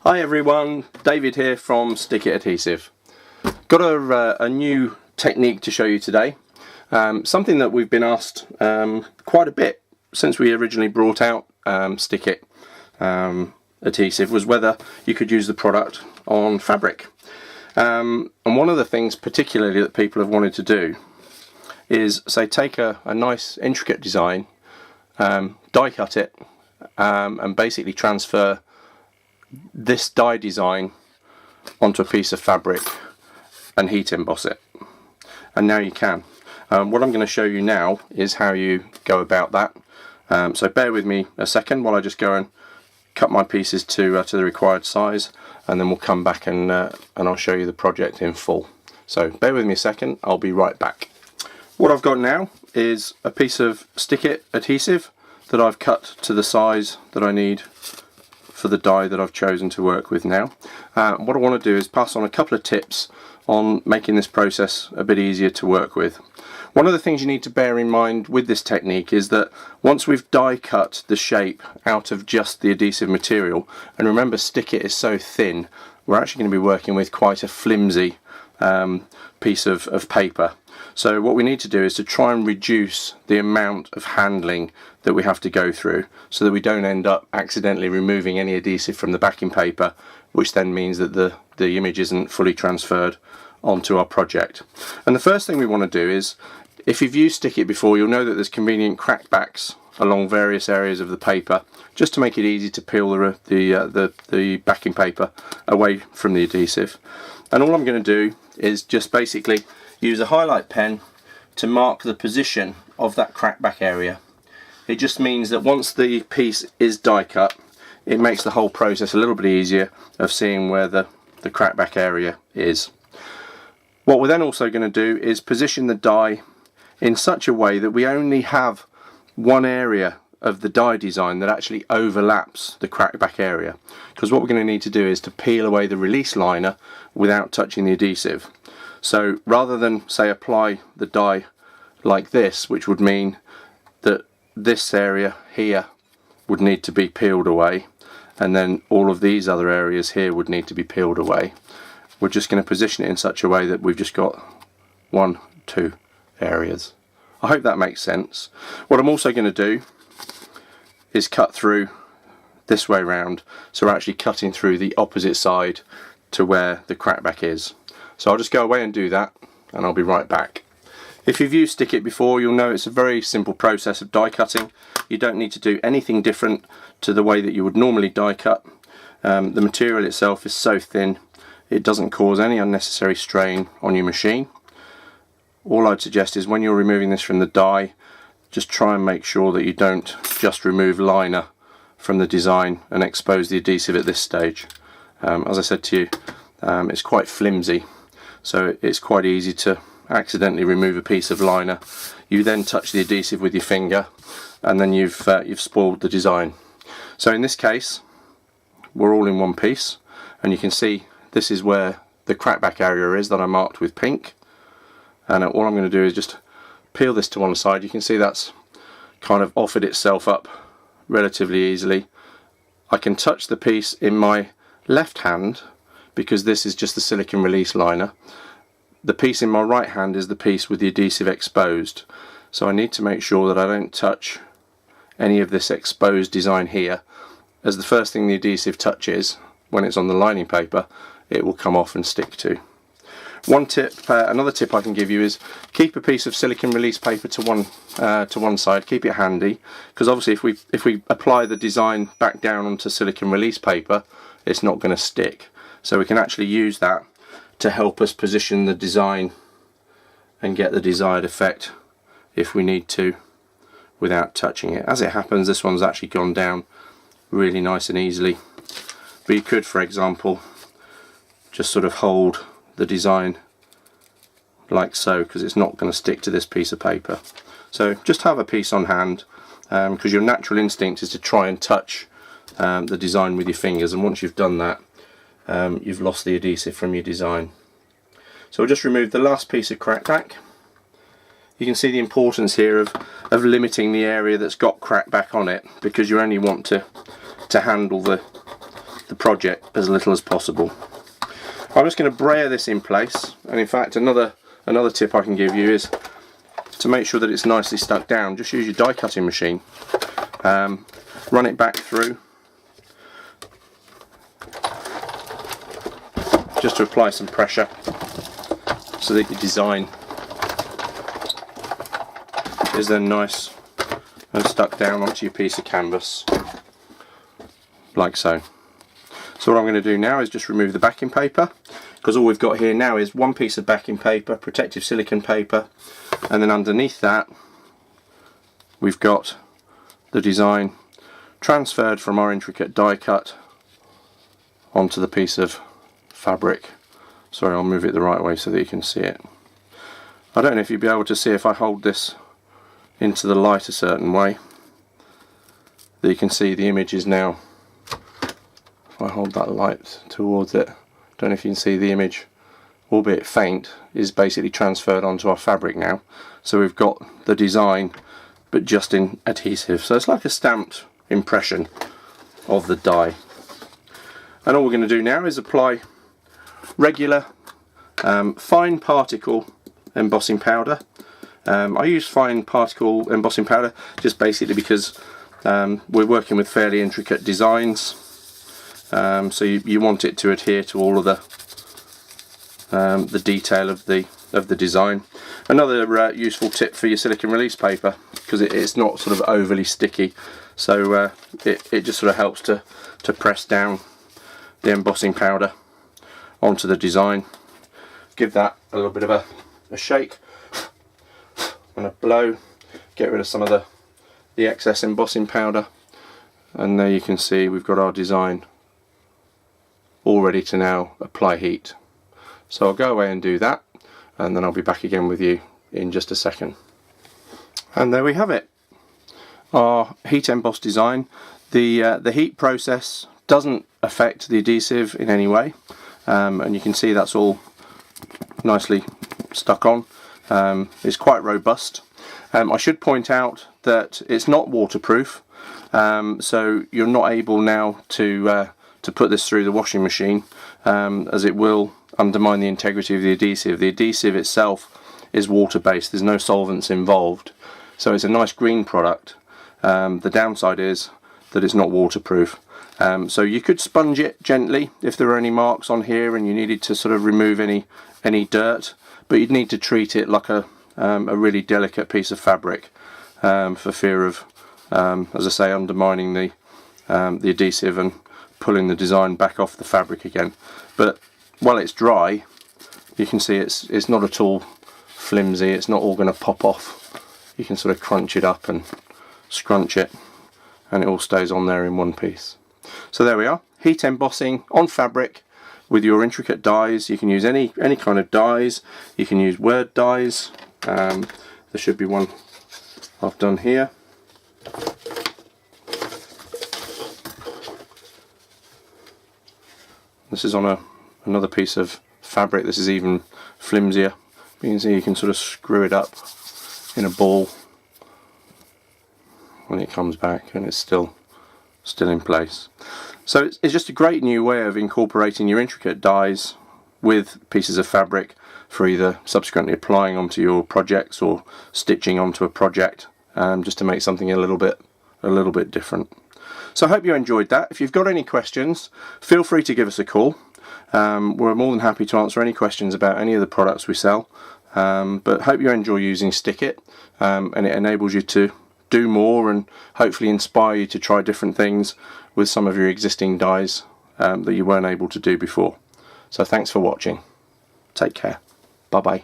Hi everyone, David here from Die-Cut Adhesive. Got a new technique to show you today. Something that we've been asked quite a bit since we originally brought out Die-Cut Adhesive was whether you could use the product on fabric. And one of the things particularly that people have wanted to do is say take a nice intricate design, die cut it, and basically transfer this die design onto a piece of fabric and heat emboss it. And now you can. What I'm going to show you now is how you go about that. So bear with me a second while I just go and cut my pieces to the required size, and then we'll come back and I'll show you the project in full. So bear with me a second, I'll be right back. What I've got now is a piece of Die-Cut adhesive that I've cut to the size that I need for the die that I've chosen to work with now. What I want to do is pass on a couple of tips on making this process a bit easier to work with. One of the things you need to bear in mind with this technique is that once we've die cut the shape out of just the adhesive material, and remember Die-Cut is so thin, we're actually going to be working with quite a flimsy piece of paper. So what we need to do is to try and reduce the amount of handling that we have to go through, so that we don't end up accidentally removing any adhesive from the backing paper, which then means that the image isn't fully transferred onto our project. And the first thing we want to do is, if you've used Die-Cut before, you'll know that there's convenient crackbacks along various areas of the paper, just to make it easy to peel the backing paper away from the adhesive. And all I'm going to do is just basically use a highlight pen to mark the position of that crackback area. It just means that once the piece is die cut, it makes the whole process a little bit easier of seeing where the crackback area is. What we're then also going to do is position the die in such a way that we only have one area of the die design that actually overlaps the crackback area, because what we're going to need to do is to peel away the release liner without touching the adhesive. So rather than say apply the die like this, which would mean that this area here would need to be peeled away, and then all of these other areas here would need to be peeled away, we're just going to position it in such a way that we've just got 1-2 areas. I hope that makes sense. What I'm also going to do is cut through this way round, so we're actually cutting through the opposite side to where the crackback is. So I'll just go away and do that, and I'll be right back. If you've used Die-Cut before, you'll know it's a very simple process of die cutting. You don't need to do anything different to the way that you would normally die cut. The material itself is so thin it doesn't cause any unnecessary strain on your machine. All I'd suggest is when you're removing this from the die, just try and make sure that you don't just remove liner from the design and expose the adhesive at this stage. As I said to you, it's quite flimsy, so it's quite easy to accidentally remove a piece of liner. You then touch the adhesive with your finger, and then you've spoiled the design. So in this case, we're all in one piece, and you can see this is where the crackback area is that I marked with pink. And all I'm going to do is just peel this to one side. You can see that's kind of offered itself up relatively easily. I can touch the piece in my left hand because this is just the silicone release liner. The piece in my right hand is the piece with the adhesive exposed. So I need to make sure that I don't touch any of this exposed design here, as the first thing the adhesive touches when it's on the lining paper, it will come off and stick to. Another tip I can give you is keep a piece of silicone release paper to one side. Keep it handy, because obviously if we apply the design back down onto silicone release paper, it's not going to stick. So we can actually use that to help us position the design and get the desired effect if we need to without touching it. As it happens, this one's actually gone down really nice and easily, but you could, for example, just sort of hold the design like so, because it's not going to stick to this piece of paper. So just have a piece on hand, because your natural instinct is to try and touch the design with your fingers, and once you've done that, you've lost the adhesive from your design. So we'll just remove the last piece of crackback. You can see the importance here of limiting the area that's got crackback on it, because you only want to handle the the project as little as possible. I'm just going to brayer this in place, and in fact another tip I can give you is to make sure that it's nicely stuck down. Just use your die cutting machine, run it back through just to apply some pressure so that your design is then nice and stuck down onto your piece of canvas like so. So what I'm going to do now is just remove the backing paper, because all we've got here now is one piece of backing paper, protective silicone paper, and then underneath that we've got the design transferred from our intricate die cut onto the piece of fabric. Sorry, I'll move it the right way so that you can see it. I don't know if you'll be able to see if I hold this into the light a certain way, that you can see the image is now, if I hold that light towards it, don't know if you can see the image, albeit faint, is basically transferred onto our fabric now. So we've got the design but just in adhesive, so it's like a stamped impression of the die. And all we're going to do now is apply regular fine particle embossing powder. I use fine particle embossing powder just basically because we're working with fairly intricate designs, so you want it to adhere to all of the detail of the design. Another useful tip for your silicone release paper, because it's not sort of overly sticky, so it just sort of helps to press down the embossing powder onto the design. Give that a little bit of a shake and a blow, get rid of some of the excess embossing powder, and there you can see we've got our design all ready to now apply heat. So I'll go away and do that, and then I'll be back again with you in just a second. And there we have it, our heat embossed design. The heat process doesn't affect the adhesive in any way, and you can see that's all nicely stuck on. It's quite robust. I should point out that it's not waterproof, so you're not able now to put this through the washing machine, as it will undermine the integrity of the adhesive. The adhesive itself is water based, there's no solvents involved, so it's a nice green product. The downside is that it's not waterproof. So you could sponge it gently if there are any marks on here and you needed to sort of remove any dirt, but you'd need to treat it like a really delicate piece of fabric, for fear of, as I say, undermining the adhesive and pulling the design back off the fabric again. But while it's dry, you can see it's not at all flimsy, it's not all going to pop off. You can sort of crunch it up and scrunch it, and it all stays on there in one piece. So there we are, heat embossing on fabric with your intricate dies. You can use any kind of dies. You can use word dies. There should be one I've done here. This is on another piece of fabric. This is even flimsier. You can see you can sort of screw it up in a ball when it comes back, and it's still in place. So it's just a great new way of incorporating your intricate dies with pieces of fabric for either subsequently applying onto your projects or stitching onto a project, just to make something a little bit different. So I hope you enjoyed that. If you've got any questions, feel free to give us a call. We're more than happy to answer any questions about any of the products we sell, but hope you enjoy using Stick-It, and it enables you to do more and hopefully inspire you to try different things with some of your existing dies that you weren't able to do before. So thanks for watching. Take care. Bye bye.